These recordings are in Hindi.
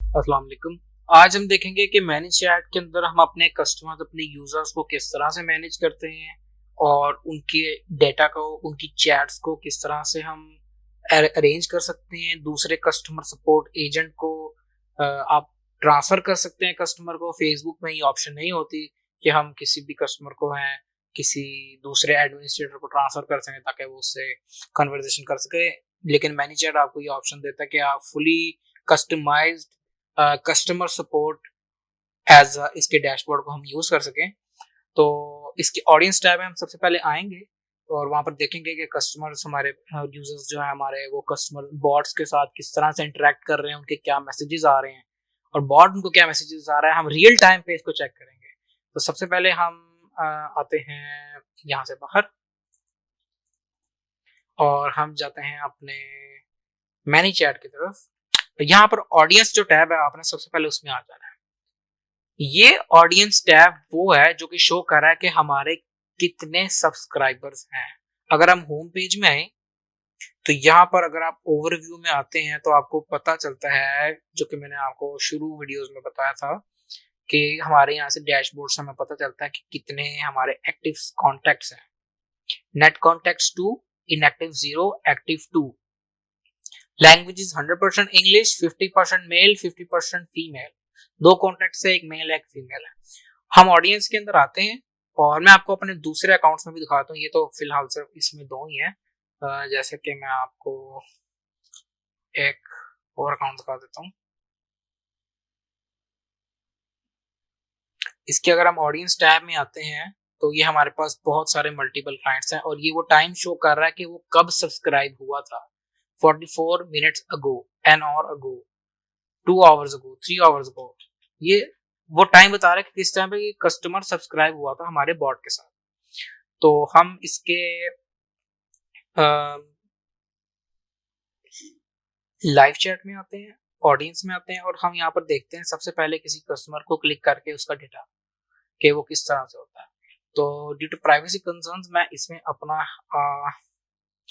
अस्सलाम वालेकुम। आज हम देखेंगे कि मैनेज चैट के अंदर हम अपने कस्टमर्स, अपने यूजर्स को किस तरह से मैनेज करते हैं और उनके डेटा को, उनकी चैट्स को किस तरह से हम अरेंज कर सकते हैं। दूसरे कस्टमर सपोर्ट एजेंट को आप ट्रांसफर कर सकते हैं। कस्टमर को फेसबुक में ये ऑप्शन नहीं होती कि हम किसी भी कस्टमर को है किसी दूसरे एडमिनिस्ट्रेटर को ट्रांसफर कर सकें ताकि वो उससे कन्वर्सेशन कर सके। लेकिन मैनेज चैट आपको ये ऑप्शन देता है कि आप fully customized customer support as इसके डैशबोर्ड को हम यूज कर सकें। तो इसके ऑडियंस टैब में हम सबसे पहले आएंगे और वहां पर देखेंगे कि कस्टमर्स हमारे यूजर्स जो है हमारे वो कस्टमर बॉट्स के साथ किस तरह से इंटरेक्ट कर रहे हैं, उनके क्या मैसेजेस आ रहे हैं और बॉट उनको क्या मैसेजेस आ रहा है। हम रियल टाइम पे इसको चेक करेंगे। तो सबसे पहले हम आते हैं यहाँ से बाहर और हम जाते हैं अपने मैनी चैट की तरफ। तो यहाँ पर ऑडियंस जो टैब है आपने सबसे पहले उसमें आ जाना है। ये ऑडियंस टैब वो है जो कि शो कर रहा है कि हमारे कितने सब्सक्राइबर्स हैं। अगर हम होम पेज में आए तो यहाँ पर अगर आप ओवरव्यू में आते हैं तो आपको पता चलता है, जो कि मैंने आपको शुरू वीडियोस में बताया था, कि हमारे यहाँ से डैशबोर्ड से हमें पता चलता है कि कितने हमारे एक्टिव कॉन्टेक्ट्स हैं। Net contacts 2, inactive 0, active 2। Language is 100% English, 50% male, 50% female. दो कॉन्टेक्ट से एक मेल एक फीमेल है। हम ऑडियंस के अंदर आते हैं और मैं आपको अपने दूसरे अकाउंट्स में भी दिखाता हूँ। ये तो फिलहाल सिर्फ इसमें दो ही है। जैसे कि मैं आपको एक और अकाउंट दिखा देता हूँ। इसके अगर हम ऑडियंस टैब में आते हैं तो ये हमारे पास बहुत सारे मल्टीपल क्लाइंट्स हैं और ये वो टाइम शो कर रहा है कि वो कब सब्सक्राइब हुआ था। 44 minutes ago, an hour ago, 2 hours ago, 3 hours ago. ये वो टाइम बता रहा है कि किस टाइम पे ये कस्टमर सब्सक्राइब हुआ था हमारे बॉट के साथ। तो हम इसके लाइव चैट में आते हैं, ऑडियंस में आते हैं और हम यहाँ पर देखते हैं सबसे पहले किसी कस्टमर को क्लिक करके उसका डेटा कि वो किस तरह से होता है। तो ड्यू टू प्राइवेसी कंसर्न्स मैं इसमें अपना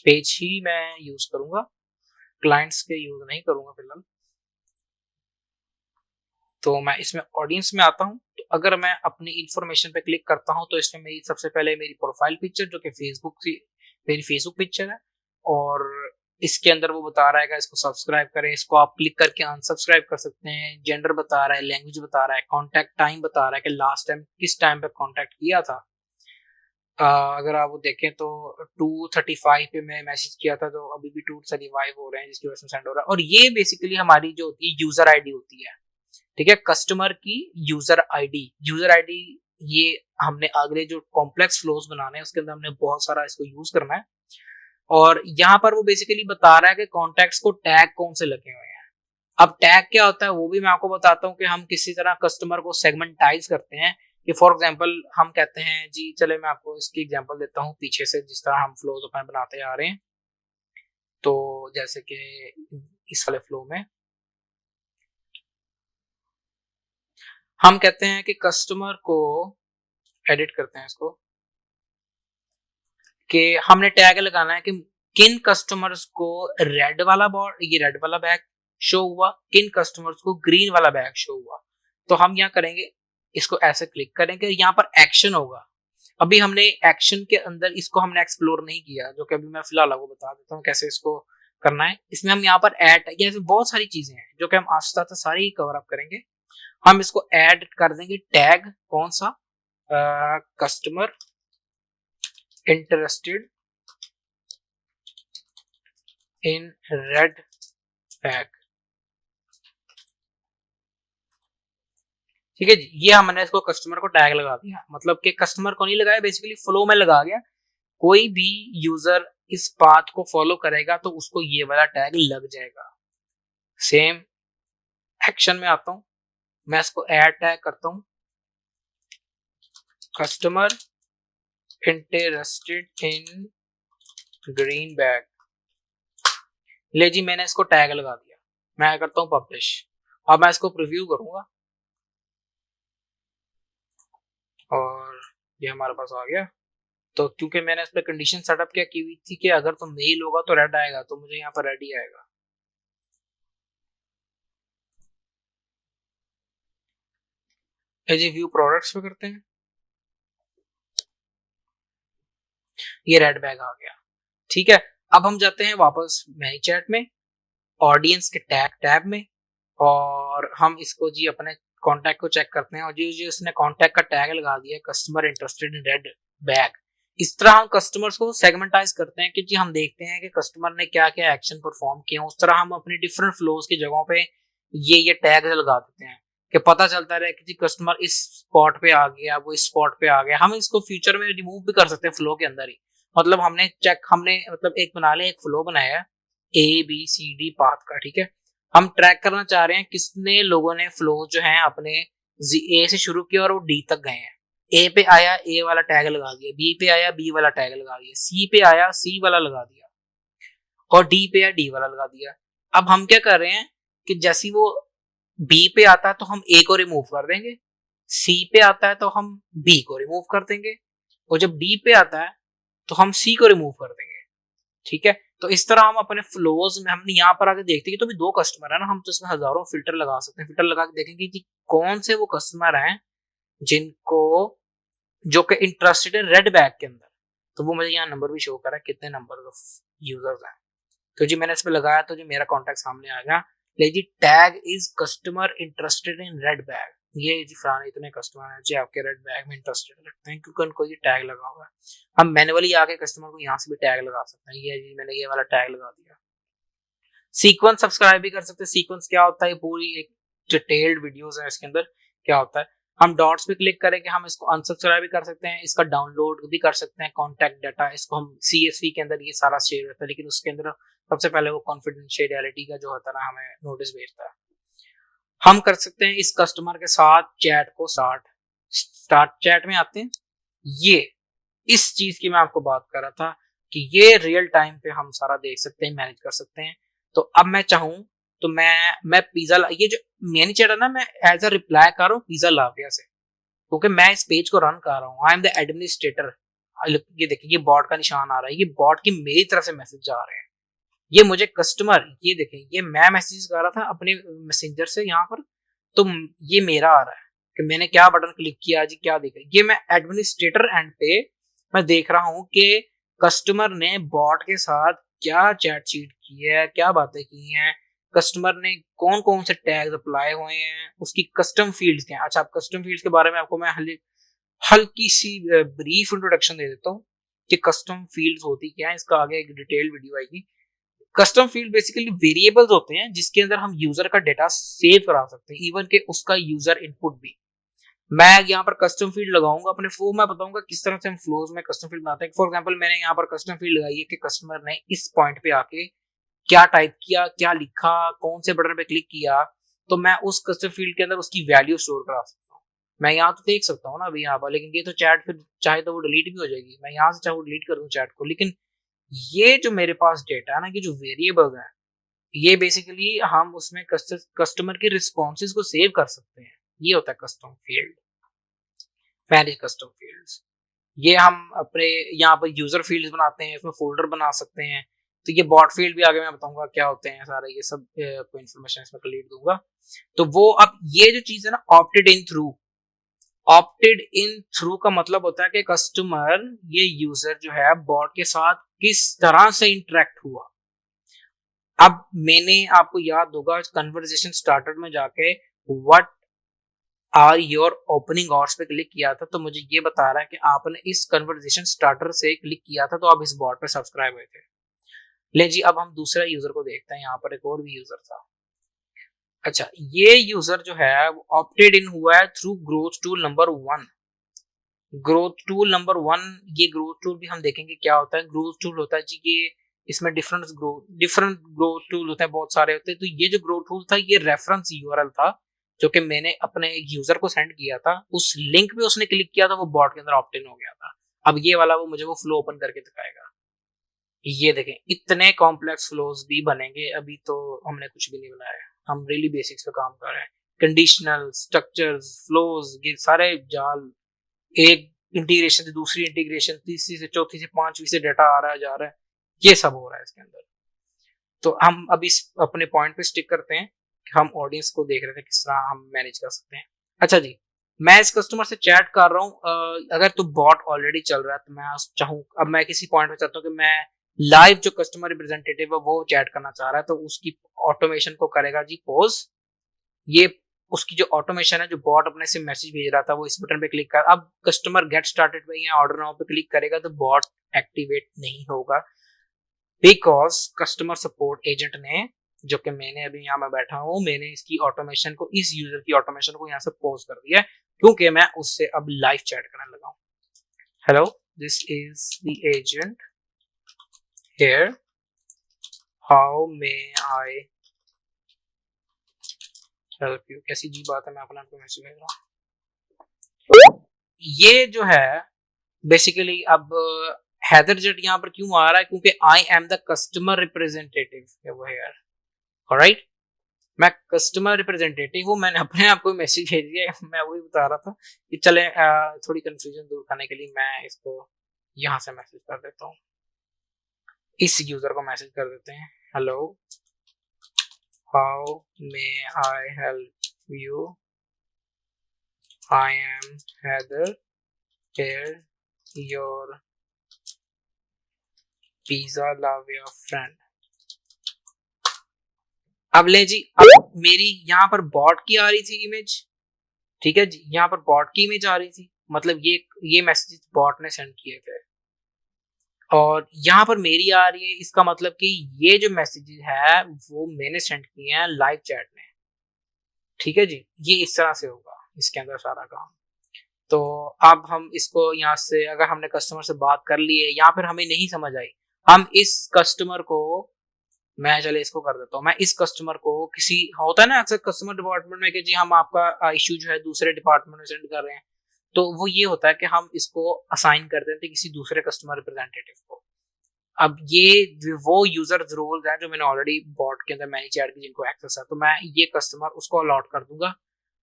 पेज ही मैं यूज करूंगा, क्लाइंट्स के यूज नहीं करूंगा फिलहाल। तो मैं इसमें ऑडियंस में आता हूँ। तो अगर मैं अपनी इंफॉर्मेशन पे क्लिक करता हूँ तो इसमें मेरी सबसे पहले मेरी प्रोफाइल पिक्चर जो कि फेसबुक की मेरी फेसबुक पिक्चर है और इसके अंदर वो बता रहा है इसको सब्सक्राइब करें। इसको आप क्लिक करके अनसब्सक्राइब कर सकते हैं। जेंडर बता रहा है, लैंग्वेज बता रहा है, कॉन्टैक्ट टाइम बता रहा है कि लास्ट टाइम किस टाइम पे कॉन्टैक्ट किया था। अगर आप वो देखें तो 2:35 पे मैं मैसेज किया था तो अभी भी 2:35 हो रहे हैं जिसकी वजह से सेंड हो रहा है। और ये बेसिकली हमारी जो होती है यूजर आईडी होती है। ठीक है, कस्टमर की यूजर आईडी ये हमने अगले जो कॉम्प्लेक्स फ्लोज बनाने हैं उसके अंदर हमने बहुत सारा इसको यूज करना है। और यहाँ पर वो बेसिकली बता रहा है कि कॉन्टैक्ट्स को टैग कौन से लगे हुए हैं। अब टैग क्या होता है वो भी मैं आपको बताता हूँ कि हम किसी तरह कस्टमर को सेगमेंटाइज करते हैं। कि फॉर एग्जांपल हम कहते हैं जी, चले मैं आपको इसकी एग्जांपल देता हूँ पीछे से जिस तरह हम फ्लोज अपने बनाते आ रहे हैं। तो जैसे कि इस वाले फ्लो में हम कहते हैं कि कस्टमर को एडिट करते हैं इसको, कि हमने टैग लगाना है कि किन कस्टमर्स को रेड वाला ये रेड वाला बैग शो हुआ, किन कस्टमर्स को ग्रीन वाला बैग शो हुआ। तो हम यहाँ करेंगे, इसको ऐसे क्लिक करेंगे, यहाँ पर एक्शन होगा। अभी हमने एक्शन के अंदर इसको हमने एक्सप्लोर नहीं किया, जो कि अभी मैं फिलहाल आपको बता देता हूँ कैसे इसको करना है। इसमें हम यहाँ पर ऐड, ये बहुत सारी चीजें हैं जो कि हम आस्ते आस्ते सारी ही कवर अप करेंगे। हम इसको ऐड कर देंगे टैग कौन सा, customer interested in red bag. ठीक है जी, ये हमने इसको कस्टमर को टैग लगा दिया, मतलब कि कस्टमर को नहीं लगाया, बेसिकली फ्लो में लगा गया। कोई भी यूजर इस पाथ को फॉलो करेगा तो उसको ये वाला टैग लग जाएगा। सेम एक्शन में आता हूं, मैं इसको ऐड टैग करता हूं, customer interested in green bag. ले जी, मैंने इसको टैग लगा दिया। मैं करता हूं पब्लिश। अब मैं इसको प्रीव्यू करूंगा और ये हमारे पास आ गया। तो क्योंकि मैंने इस पर कंडीशन सेटअप क्या की हुई थी कि अगर तो मेल होगा तो रेड आएगा, तो मुझे यहाँ पर रेड ही आएगा। जी व्यू प्रोडक्ट्स पे करते हैं, ये रेड बैग आ गया। ठीक है, अब हम जाते हैं वापस मैनीचैट में, ऑडियंस के टैग टैब में, और हम इसको जी अपने कॉन्टैक्ट को चेक करते हैं, और जी जी उसने कॉन्टैक्ट का टैग लगा दिया customer interested in red bag. इस तरह हम कस्टमर्स को सेगमेंटाइज करते हैं कि जी हम देखते हैं कि कस्टमर ने क्या क्या एक्शन परफॉर्म किए, उस तरह हम अपनी डिफरेंट फ्लोज की जगहों पे ये टैग लगा देते हैं कि पता चलता रहे कि जी कस्टमर इस स्पॉट पे आ गया, वो इस स्पॉट पे आ गया। हम इसको फ्यूचर में रिमूव भी कर सकते हैं फ्लो के अंदर ही। मतलब हमने मतलब एक बना लिया, एक फ्लो बनाया A B C D path का, ठीक है। हम ट्रैक करना चाह रहे हैं किसने लोगों ने फ्लो जो है अपने ए से शुरू किया और वो डी तक गए हैं। ए पे आया ए वाला टैग लगा दिया, बी पे आया बी वाला टैग लगा दिया, सी पे आया सी वाला लगा दिया, और डी पे आया डी वाला लगा दिया। अब हम क्या कर रहे हैं कि जैसे वो बी पे आता है तो हम ए को रिमूव कर देंगे, सी पे आता है तो हम बी को रिमूव कर देंगे, और जब डी पे आता है तो हम सी को रिमूव कर देंगे। ठीक है, तो इस तरह हम अपने फ्लोज में हमने यहाँ पर आके देखते हैं कि तो भी दो कस्टमर है ना, हम तो इसमें हजारों फिल्टर लगा सकते हैं। फिल्टर लगा के देखेंगे कि कौन से वो कस्टमर हैं जिनको जो कि इंटरेस्टेड है रेड बैग के अंदर। तो वो मुझे यहाँ नंबर भी शो कर रहा है कितने नंबर ऑफ यूजर्स हैं। तो जी मैंने इस पे लगाया तो जी मेरा कॉन्टैक्ट सामने आ गया। लेकिन tag is customer interested in red bag, ये जी फलाने इतने कस्टमर हैं जो आपके रेड बैग में इंटरेस्टेड रखते हैं क्योंकि उनको ये टैग लगा हुआ है। हम मैनुअली आके कस्टमर को यहाँ से भी टैग लगा सकते हैं। ये जी मैंने ये वाला टैग लगा दिया। सीक्वेंस सब्सक्राइब भी कर सकते हैं। सीक्वेंस क्या होता है, पूरी एक डिटेल्ड वीडियोस है इसके अंदर क्या होता है। हम डॉट्स पे क्लिक करेंगे, हम इसको अनसब्सक्राइब भी कर सकते हैं, इसका डाउनलोड भी कर सकते हैं कॉन्टैक्ट डाटा, इसको हम CSV के अंदर ये सारा शेयर होता है, लेकिन उसके अंदर सबसे पहले वो कॉन्फिडेंशियलिटी का जो होता है ना हमें नोटिस भेजता है। हम कर सकते हैं इस कस्टमर के साथ चैट को स्टार्ट चैट में आते हैं। ये इस चीज की मैं आपको बात कर रहा था कि ये रियल टाइम पे हम सारा देख सकते हैं, मैनेज कर सकते हैं। तो अब मैं चाहूं तो मैं पिज्जा, ये जो मैनी चैट है ना, मैं एज अ रिप्लाई कर रहा हूँ पिज्जा लाविया से, क्योंकि मैं इस पेज को रन कर रहा हूँ। I am the administrator. ये देखिए ये बॉट का निशान आ रहा है, ये बॉट की मेरी तरफ से मैसेज जा रहे हैं। ये मुझे कस्टमर, ये देखें ये मैं मैसेज कर रहा था अपने मैसेंजर से यहाँ पर, तो ये मेरा आ रहा है कि मैंने क्या बटन क्लिक किया जी, क्या देखा। ये मैं एडमिनिस्ट्रेटर एंड पे मैं देख रहा हूँ कि कस्टमर ने बॉट के साथ क्या चैट शीट की है, क्या बातें की हैं, कस्टमर ने कौन कौन से टैग्स अप्लाई हुए हैं, उसकी कस्टम फील्ड्स क्या हैं। अच्छा, आप कस्टम फील्ड्स के बारे में आपको मैं हल्की सी ब्रीफ इंट्रोडक्शन दे देता हूँ कि कस्टम फील्ड्स होती क्या है। इसका आगे एक डिटेल वीडियो आएगी। कस्टम फील्ड बेसिकली वेरिएबल्स होते हैं जिसके अंदर हम यूजर का डेटा सेव करा सकते हैं, इवन के उसका यूजर इनपुट भी। मैं यहाँ पर कस्टम फील्ड लगाऊंगा अपने फ्लो में, बताऊंगा किस तरह से हम फ्लोज में कस्टम फील्ड बनाते हैं। फॉर एग्जांपल मैंने यहाँ पर कस्टम फील्ड लगाई है कि कस्टमर ने इस पॉइंट पे आके क्या टाइप किया, क्या लिखा, कौन से बटन पे क्लिक किया, तो मैं उस कस्टम फील्ड के अंदर उसकी वैल्यू स्टोर करा सकता हूँ। मैं यहाँ तो देख सकता हूँ ना अभी यहाँ पर, लेकिन ये तो चैट फिर चाहे तो वो डिलीट भी हो जाएगी। मैं यहाँ से चाहे वो डिलीट कर दूँ चैट को, लेकिन ये जो मेरे पास डेटा है ना, ये जो वेरिएबल्स हैं, ये बेसिकली हम उसमें कस्टमर के रिस्पॉन्सेज को सेव कर सकते हैं। ये होता है custom field, manage custom fields. ये हम अपने यहाँ पर यूजर फील्ड्स बनाते हैं, इसमें फोल्डर बना सकते हैं। तो ये बॉट फील्ड भी आगे मैं बताऊंगा क्या होते हैं सारे, ये सब को इन्फॉर्मेशन इसमें क्लियर दूंगा। तो वो अब ये जो चीज है ना ऑप्टेड इन थ्रू का मतलब होता है कि कस्टमर, ये यूजर जो है बॉट के साथ किस तरह से इंटरेक्ट हुआ। अब मैंने आपको याद होगा कन्वर्सेशन स्टार्टर में जाके what are your opening hours पे क्लिक किया था, तो मुझे ये बता रहा है कि आपने इस कन्वर्सेशन स्टार्टर से क्लिक किया था तो आप इस बॉट पे सब्सक्राइब हुए थे। ले जी अब हम दूसरा यूजर को देखते हैं। यहाँ पर एक और भी यूजर था। अच्छा, ये यूजर जो है वो ऑप्टेड इन हुआ है through growth tool number 1। Growth tool number 1, ये ग्रोथ टूल भी हम देखेंगे क्या होता है। ग्रोथ टूल होता है जी ये, इसमें डिफरेंट ग्रोथ टूल होते हैं, बहुत सारे होते हैं। तो ये जो ग्रोथ टूल था ये रेफरेंस यूआरएल था जो कि मैंने अपने एक यूजर को सेंड किया था। उस लिंक पे उसने क्लिक किया था, वो बॉट के अंदर ऑप्ट इन हो गया था। अब ये वाला वो मुझे वो फ्लो ओपन करके दिखाएगा। ये देखें इतने कॉम्प्लेक्स फ्लोज भी बनेंगे, अभी तो हमने कुछ भी नहीं बनाया, हम रियली बेसिक्स पे काम कर रहे हैं। कंडीशनल स्ट्रक्चर्स, फ्लोज, ये सारे जाल, एक इंटीग्रेशन से दूसरी इंटीग्रेशन, तीसरी से चौथी से पांचवी से डाटा आ रहा है जा रहा है, ये सब हो रहा है इसके अंदर। तो हम अभी अपने पॉइंट पे स्टिक करते हैं कि हम ऑडियंस को देख रहे थे किस तरह हम मैनेज कर सकते हैं। अच्छा जी, मैं इस कस्टमर से चैट कर रहा हूँ, अगर तो बॉट ऑलरेडी चल रहा है तो मैं चाहूँ, अब मैं किसी पॉइंट पे चाहता हूँ कि मैं लाइव जो कस्टमर रिप्रेजेंटेटिव है वो चैट करना चाह रहा है, तो उसकी ऑटोमेशन को करेगा जी पॉज। ये उसकी जो ऑटोमेशन है, जो बॉट अपने से मैसेज भेज रहा था, वो इस बटन पे क्लिक कर, अब कस्टमर गेट स्टार्टेड पे या ऑर्डर नाउ पे क्लिक करेगा तो बॉट एक्टिवेट नहीं होगा, बिकॉज कस्टमर सपोर्ट एजेंट ने, जो कि मैंने अभी यहाँ मैं बैठा हूँ, मैंने इसकी ऑटोमेशन को, इस यूजर की ऑटोमेशन को यहाँ से पॉज कर दिया है, क्योंकि मैं उससे अब लाइव चैट करने लगा हूँ। Hello, this is the agent here, how may I help you. कैसी जी बात है, मैं अपना आपको मैसेज भेज रहा हूँ। ये जो है बेसिकली अब हैदर जेट यहाँ पर क्यों आ रहा है, क्योंकि I am the customer representative वो है यार। ऑलराइट, मैं कस्टमर रिप्रेजेंटेटिव हूँ, मैंने अपने आप को मैसेज भेज दिया, मैं वही बता रहा था कि चले थोड़ी कंफ्यूजन दूर करने के लिए मैं इसको यहाँ से मैसेज कर देता हूँ, इस यूजर को मैसेज कर देते हैं, hello how may I help you, I am Haider here, your pizza lover friend. अब ले जी, अब मेरी यहाँ पर बॉट की आ रही थी इमेज, ठीक है जी, यहाँ पर बॉट की इमेज आ रही थी, मतलब ये मैसेज बॉट ने सेंड किए थे, और यहाँ पर मेरी आ रही है, इसका मतलब कि ये जो मैसेजेस है वो मैंने सेंड किए हैं लाइव चैट में, ठीक है जी। ये इस तरह से होगा इसके अंदर सारा काम। तो अब हम इसको यहाँ से, अगर हमने कस्टमर से बात कर ली है या फिर हमें नहीं समझ आई, हम इस कस्टमर को, मैं चले इसको कर देता हूँ, मैं इस कस्टमर को किसी, होता है ना अक्सर कस्टमर डिपार्टमेंट में कि जी हम आपका इश्यू जो है दूसरे डिपार्टमेंट में सेंड कर रहे हैं, तो वो ये होता है कि हम इसको असाइन कर देते हैं किसी दूसरे कस्टमर रिप्रेजेंटेटिव को। अब ये वो यूजर रोल्स हैं जो मैंने ऑलरेडी बॉट के अंदर मैनेज किया, जिनको एक्सेस है, तो मैं ये कस्टमर उसको अलॉट कर दूंगा।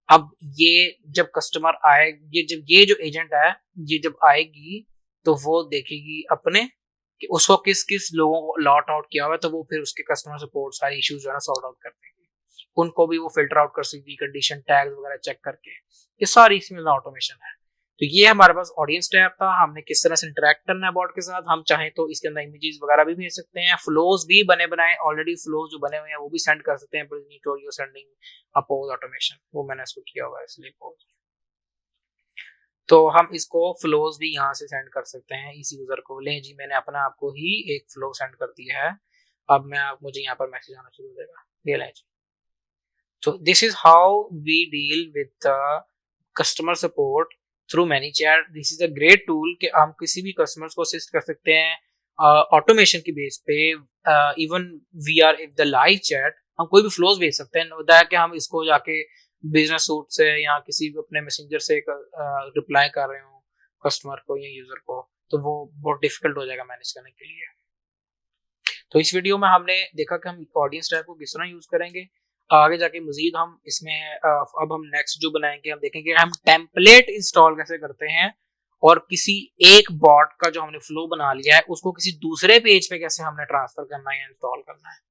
अब ये जब कस्टमर आए, ये जो एजेंट है, ये जब आएगी तो वो देखेगी अपने कि उसको किस किस लोगों को लॉट आउट किया हुआ है, तो वो फिर उसके कस्टमर सपोर्ट सारे इश्यूज जो है ना सॉर्ट आउट कर देगी, उनको भी वो फिल्टर आउट कर सकती, कंडीशन टैग्स वगैरह चेक करके, ये सारी इसमें ऑटोमेशन है। तो ये हमारे पास ऑडियंस टैब था, हमने किस तरह से इंटरेक्ट करना है बॉट के साथ, हम चाहें तो इसके अंदर इमेजेस वगैरह भी भेज सकते हैं, फ्लोज भी बने बनाए ऑलरेडी, फ्लोज जो बने हुए हैं वो भी सेंड कर सकते हैं, सेंडिंग अ पोज ऑटोमेशन, वो मैंने इसको किया हुआ है इसलिए पोज। तो हम इसको फ्लोज भी यहाँ से सेंड कर सकते हैं इस यूजर को। ले जी, मैंने अपना आपको ही एक फ्लो सेंड कर दिया है, अब मैं मुझे यहाँ पर मैसेज आना शुरू हो जाएगा, ये लें जी। तो this is how we deal with customer support through ManyChat। This is a great tool कि हम किसी भी कस्टमर्स को असिस्ट कर सकते हैं ऑटोमेशन की बेस पे, even we are if the live chat, हम कोई भी फ्लोज भेज सकते हैं, बताया कि हम इसको जाके बिजनेस सूट से या किसी भी अपने मैसेंजर से रिप्लाई कर रहे हो कस्टमर को या यूजर को, तो वो बहुत डिफिकल्ट हो जाएगा मैनेज करने के लिए। तो इस वीडियो में हमने देखा कि हम ऑडियंस टैब को किस तरह यूज करेंगे, आगे जाके मजीद हम इसमें अब हम नेक्स्ट जो बनाएंगे हम देखेंगे हम टेम्पलेट इंस्टॉल कैसे करते हैं, और किसी एक बॉट का जो हमने फ्लो बना लिया है उसको किसी दूसरे पेज पे कैसे हमने ट्रांसफर करना है या इंस्टॉल करना है।